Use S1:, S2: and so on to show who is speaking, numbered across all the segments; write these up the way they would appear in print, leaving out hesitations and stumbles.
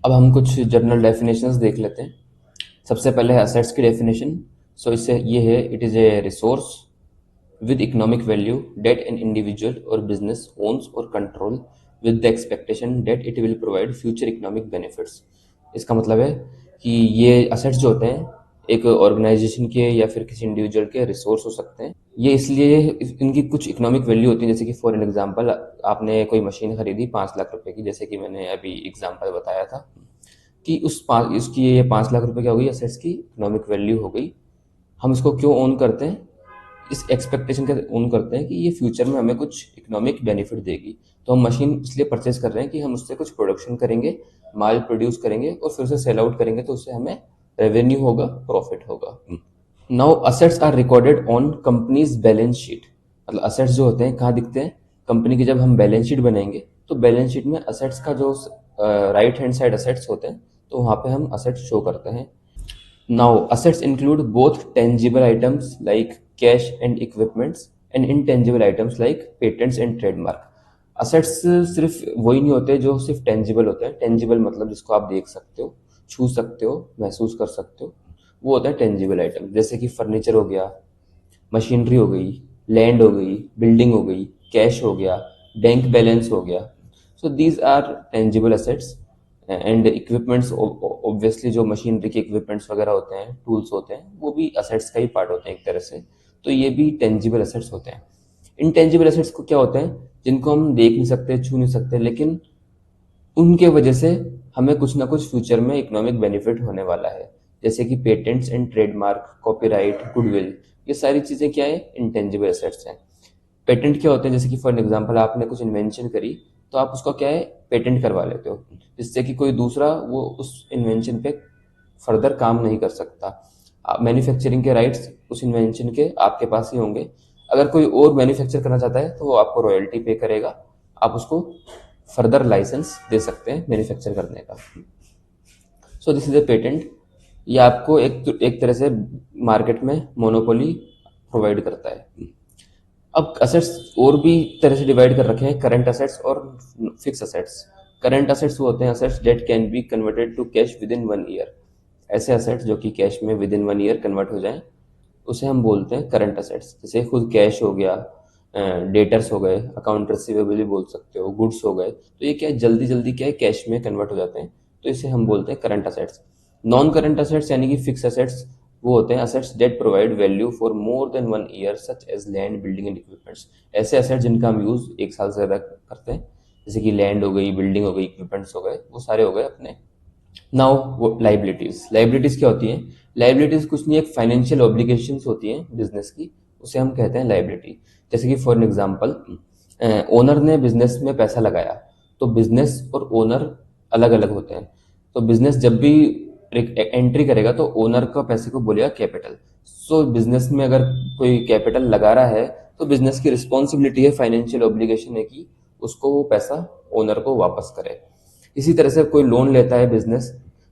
S1: अब हम कुछ जनरल डेफिनेशंस देख लेते हैं। सबसे पहले है असेट्स की डेफिनेशन। सो इससे ये है, it is a resource with economic value that an individual or business owns or control with the expectation that it will provide future economic benefits। इसका मतलब है कि ये असेट्स जो होते हैं एक ऑर्गेनाइजेशन के या फिर किसी इंडिविजुअल के रिसोर्स हो सकते हैं। ये इसलिए इनकी कुछ इकोनॉमिक वैल्यू होती है, जैसे कि फॉर एन एग्जांपल आपने कोई मशीन खरीदी 5 लाख रुपए की, जैसे कि मैंने अभी एग्जांपल बताया था कि उसकी ये 5 लाख रुपए क्या हो गई, असेट्स की इकोनॉमिक वैल्यू हो गई। हम इसको क्यों ओन करते हैं? इस एक्सपेक्टेशन के ओन करते हैं कि ये फ्यूचर में हमें कुछ इकोनॉमिक बेनिफिट देगी। तो हम मशीन इसलिए परचेज कर रहे हैं कि हम उससे कुछ प्रोडक्शन करेंगे, माल प्रोड्यूस करेंगे और फिर उसे सेल आउट करेंगे, तो उससे हमें रेवेन्यू होगा, प्रॉफिट होगा। Now assets are recorded on companies balance sheet. मतलब असेट्स जो होते हैं कहाँ दिखते हैं? कंपनी की जब हम बैलेंस शीट बनाएंगे तो बैलेंस शीट में असेट्स का जो राइट हैंड साइड असेट्स होते हैं तो वहाँ पे हम असेट्स शो करते हैं। Now, assets include both tangible items like cash and equipments and intangible items like patents and trademark। Assets सिर्फ वही नहीं होते जो सिर्फ tangible होते हैं। tangible मतलब जिसको आप देख सकते हो, छू सकते हो, महसूस कर सकते हो, वो होता है tangible item। जैसे कि फर्नीचर हो गया, मशीनरी हो गई, लैंड हो गई, बिल्डिंग हो गई, कैश हो गया, बैंक बैलेंस हो गया। So these are tangible assets. And equipments, obviously जो मशीनरी के इक्विपमेंट्स वगैरह होते हैं, टूल्स होते हैं, वो भी असेट्स का ही पार्ट होते हैं एक तरह से। तो ये भी टेंजिबल असेट्स होते हैं। इनटेंजिबल असेट्स को क्या होते हैं? जिनको हम देख नहीं सकते, छू नहीं सकते, लेकिन उनके वजह से हमें कुछ ना कुछ फ्यूचर में इकोनॉमिक बेनिफिट होने वाला है। जैसे कि patents and trademark, copyright, goodwill, ये सारी चीज़ें क्या है? इंटेंजिबल एसेट्स हैं। पेटेंट क्या होते हैं? जैसे कि फॉर एग्जांपल आपने कुछ इन्वेंशन करी तो आप उसका क्या है, पेटेंट करवा लेते हो, जिससे कि कोई दूसरा वो उस इन्वेंशन पे फर्दर काम नहीं कर सकता। मैन्युफैक्चरिंग के राइट्स उस इन्वेंशन के आपके पास ही होंगे। अगर कोई और मैन्युफैक्चर करना चाहता है तो वो आपको रॉयल्टी पे करेगा, आप उसको फर्दर लाइसेंस दे सकते हैं मैन्युफैक्चर करने का। So this is a patent. ये आपको एक तरह से मार्केट में मोनोपोली प्रोवाइड करता है। अब असेट्स और भी तरह से डिवाइड कर रखे हैं, करंट असेट्स और फिक्स असेट्स। करंट असेट्स वो होते हैं assets that can be converted to cash within 1 year. ऐसे असेट्स जो कि कैश में विद इन 1 ईयर कन्वर्ट हो जाएं, उसे हम बोलते हैं करंट असेट्स। जैसे खुद कैश हो गया, डेटर्स हो गए, अकाउंट रिसीवेबल भी बोल सकते हो, गुड्स हो गए, तो ये क्या है, जल्दी जल्दी क्या है, कैश में कन्वर्ट हो जाते हैं, तो इसे हम बोलते हैं current assets. Non current assets यानी कि फिक्स असेट्स वो होते हैं assets that provide value for more than 1 year, such as land, building and equipments. ऐसे असेट्स जिनका हम यूज 1 साल से ज्यादा करते हैं, जैसे कि लैंड हो गई, बिल्डिंग हो गई, इक्विपमेंट्स हो गए, वो सारे हो गए अपने। नाउ वो लाइबिलिटीज, लाइबिलिटीज क्या होती हैं? लाइबिलिटीज कुछ नहीं, एक फाइनेंशियल ऑब्लिगेशंस होती हैं बिजनेस की, उसे हम कहते हैं लाइबिलिटी। जैसे कि फॉर एग्जांपल ओनर ने बिजनेस में पैसा लगाया, तो बिजनेस और ओनर अलग अलग होते हैं। तो बिजनेस जब भी एंट्री करेगा तो ओनर का पैसे को बोलेगा कैपिटल। सो बिजनेस में अगर कोई कैपिटल लगा रहा है तो बिजनेस की रिस्पॉन्सिबिलिटी है, फाइनेंशियल ऑब्लिगेशन है कि उसको वो पैसा ओनर को वापस करे। इसी तरह से कोई लोन लेता है बिजनेस,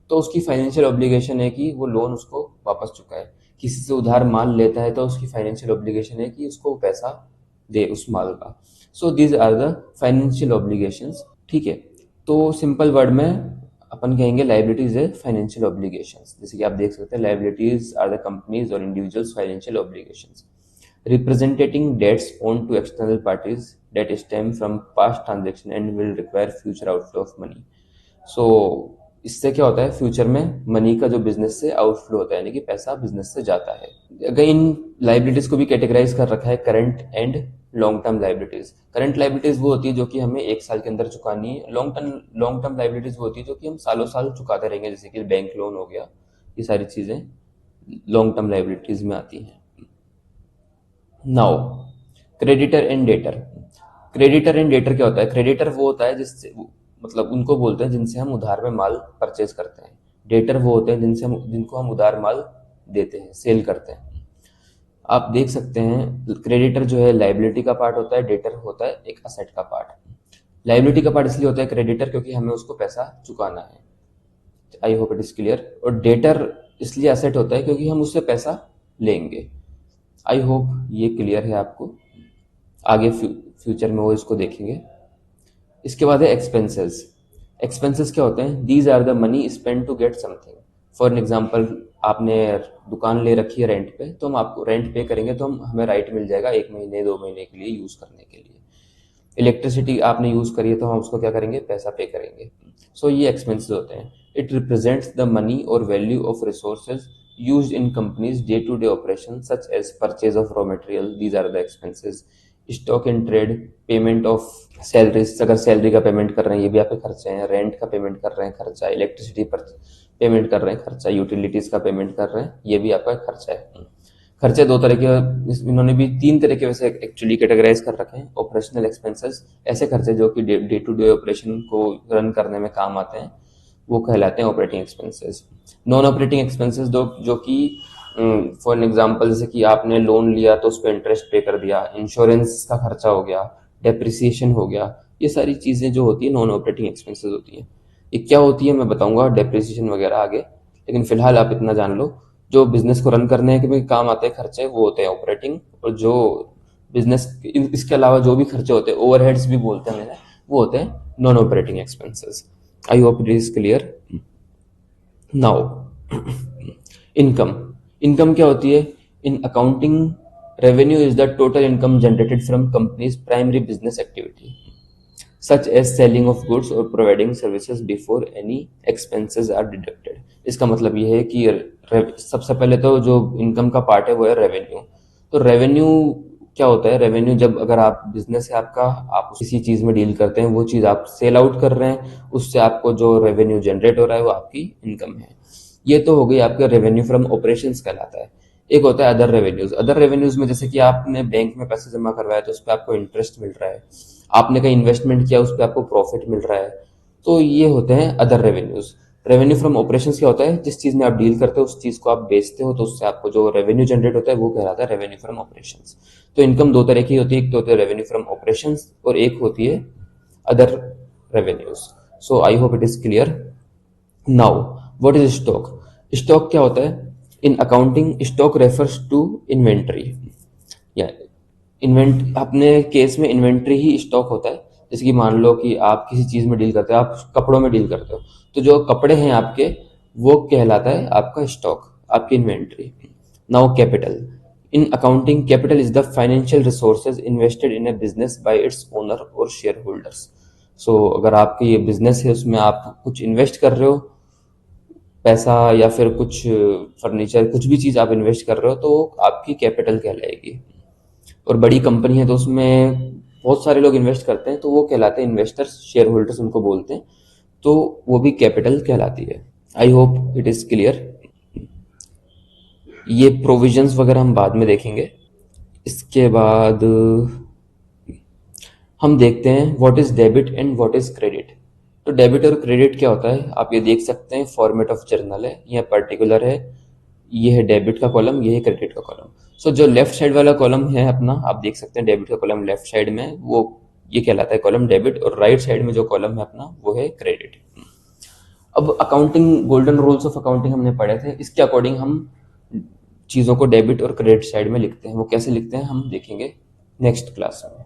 S1: तो उसकी फाइनेंशियल ऑब्लिगेशन है कि वो लोन उसको वापस चुकाए। किसी से उधार माल लेता है तो उसकी फाइनेंशियल ऑब्लिगेशन है कि उसको पैसा दे उस माल का। So these are the financial obligations. ठीक है, तो सिंपल वर्ड में अपन कहेंगे लाइबिलिटीज है फाइनेंशियल ऑब्लिगेशंस। जैसे कि आप देख सकते हैं, लाइबिलिटीज आर द कंपनीज और individuals financial obligations representing debts owed to external parties that stem from past transaction and will require future outflow of money। सो इससे क्या होता है, फ्यूचर में मनी का जो बिजनेस से आउटफ्लो होता है, यानी कि पैसा बिजनेस से जाता है। अगर इन लाइबिलिटीज को भी कैटेगराइज कर रखा है current and long term liabilities. Current liabilities वो होती है जो कि हमें 1 साल के अंदर चुकानी है। लॉन्ग टर्म लाइबिलिटीज वो होती है जो कि हम सालों साल चुकाते रहेंगे, जैसे कि बैंक लोन हो गया, ये सारी चीजें लॉन्ग टर्म लाइबिलिटीज में आती हैं। Now creditor and debtor. Creditor and debtor क्या होता है? क्रेडिटर वो होता है जिससे मतलब उनको बोलते हैं जिनसे हम उधार में माल परचेज करते हैं। डेटर वो होते हैं जिनको हम उधार माल देते हैं, सेल करते हैं। आप देख सकते हैं क्रेडिटर जो है लाइबिलिटी का पार्ट होता है, डेटर होता है एक असेट का पार्ट। लाइबिलिटी का पार्ट इसलिए होता है क्रेडिटर क्योंकि हमें उसको पैसा चुकाना है। आई होप इट इज क्लियर। और डेटर इसलिए असेट होता है क्योंकि हम उससे पैसा लेंगे। आई होप ये क्लियर है आपको। आगे फ्यूचर में वो इसको देखेंगे। इसके बाद है एक्सपेंसेस। एक्सपेंसेस क्या होते हैं? These are the money spend to get something. For an example, आपने दुकान ले रखी है रेंट पे, तो हम आपको रेंट पे करेंगे तो हमें राइट मिल जाएगा 1 महीने 2 महीने के लिए यूज़ करने के लिए। इलेक्ट्रिसिटी आपने यूज़ करी है तो हम उसको क्या करेंगे? पैसा पे करेंगे। सो ये एक्सपेंसेस होते हैं। इट रिप्रेजेंट्स द मनी और value of resources used in companies day-to-day operations such as purchase of raw material. These are the expenses. Stock in trade, payment of salaries, अगर सैलरी का पेमेंट कर रहे हैं ये भी आपके खर्चे हैं। रेंट का पेमेंट कर रहे हैं, खर्चा। इलेक्ट्रिसिटी पर पेमेंट कर रहे हैं, खर्चा। यूटिलिटीज का पेमेंट कर रहे हैं, ये भी आपका खर्चा है। खर्चे दो तरह के, इन्होंने भी 3 तरह के वैसे एक्चुअली कैटेगराइज कर रखे हैं। ऑपरेशनल एक्सपेंसेस, ऐसे खर्चे जो कि डे टू डे ऑपरेशन को रन करने में काम आते हैं, वो कहलाते हैं operating expenses. Non operating expenses जो कि फॉर एन एग्जांपल, जैसे कि आपने लोन लिया तो उस पर इंटरेस्ट पे कर दिया, इंश्योरेंस का खर्चा हो गया, डेप्रिसिएशन हो गया, ये सारी चीज़ें जो होती है नॉन ऑपरेटिंग एक्सपेंसेस होती हैं। ये क्या होती है मैं बताऊंगा, डेप्रिसिएशन वगैरह आगे, लेकिन फिलहाल आप इतना जान लो, जो बिजनेस को रन करने के में काम आते हैं खर्चे वो होते हैं ऑपरेटिंग, और जो बिजनेस इसके अलावा जो भी खर्चे होते हैं, ओवरहेड्स भी बोलते हैं मैंने, वो होते हैं non operating expenses. I hope it is clear now. Income, income क्या होती है? In accounting, revenue is the total income generated from company's primary business activity such as selling of goods और providing services before any expenses are deducted. इसका मतलब ये है कि सबसे पहले तो जो इनकम का पार्ट है वो है रेवेन्यू। तो रेवेन्यू क्या होता है? रेवेन्यू जब अगर आप बिजनेस है आपका, आप किसी चीज में डील करते हैं, वो चीज आप सेल आउट कर रहे हैं, उससे आपको जो रेवेन्यू जनरेट हो रहा है वो आपकी इनकम है। ये तो हो गई आपका रेवेन्यू फ्रॉम ऑपरेशंस कहलाता है। एक होता है अदर रेवेन्यूज। अदर रेवेन्यूज में जैसे कि आपने बैंक में पैसे जमा करवाया तो उस पर आपको इंटरेस्ट मिल रहा है, आपने कहीं इन्वेस्टमेंट किया उस पर आपको प्रॉफिट मिल रहा है, तो ये होते हैं other revenues. Revenue from operations क्या होता है? जिस चीज में आप डील करते हो उस चीज को आप बेचते हो, तो उससे आपको जो रेवेन्यू जनरेट होता है वो कहलाता है रेवेन्यू फ्रॉम ऑपरेशंस। तो इनकम 2 तरह की होती है, एक तो होती है रेवेन्यू फ्रॉम ऑपरेशंस और एक होती है other revenues. So I hope it is clear now. What is stock? Stock क्या होता है? In accounting, stock refers to inventory, या इन्वेंट अपने केस में इन्वेंट्री ही स्टॉक होता है। जैसे कि मान लो कि आप किसी चीज में डील करते हो, आप कपड़ों में डील करते हो, तो जो कपड़े हैं आपके वो कहलाता है आपका स्टॉक, आपकी inventory. Now capital, in accounting capital is the financial resources invested in a business by its owner और शेयर होल्डर्स। सो अगर आपका ये बिजनेस है उसमें आप कुछ इन्वेस्ट कर रहे हो पैसा, या फिर कुछ फर्नीचर, कुछ भी चीज आप इन्वेस्ट कर रहे हो, तो आपकी कैपिटल कहलाएगी। और बड़ी कंपनी है तो उसमें बहुत सारे लोग इन्वेस्ट करते हैं, तो वो कहलाते हैं इन्वेस्टर्स, शेयर होल्डर्स उनको बोलते हैं, तो वो भी कैपिटल कहलाती है। आई होप इट इज क्लियर। ये प्रोविजंस वगैरह हम बाद में देखेंगे। इसके बाद हम देखते हैं what is debit and what is credit. तो डेबिट और क्रेडिट क्या होता है आप ये देख सकते हैं, फॉर्मेट ऑफ जर्नल है, यह पर्टिकुलर है, ये है डेबिट का कॉलम, ये है क्रेडिट का कॉलम। सो जो लेफ्ट साइड वाला कॉलम है अपना, आप देख सकते हैं डेबिट का कॉलम लेफ्ट साइड में, वो ये कहलाता है कॉलम डेबिट, और राइट साइड में जो कॉलम है अपना वो है क्रेडिट। अब accounting, golden rules of accounting हमने पढ़े थे, इसके अकॉर्डिंग हम चीज़ों को डेबिट और क्रेडिट साइड में लिखते हैं। वो कैसे लिखते हैं हम देखेंगे नेक्स्ट क्लास में।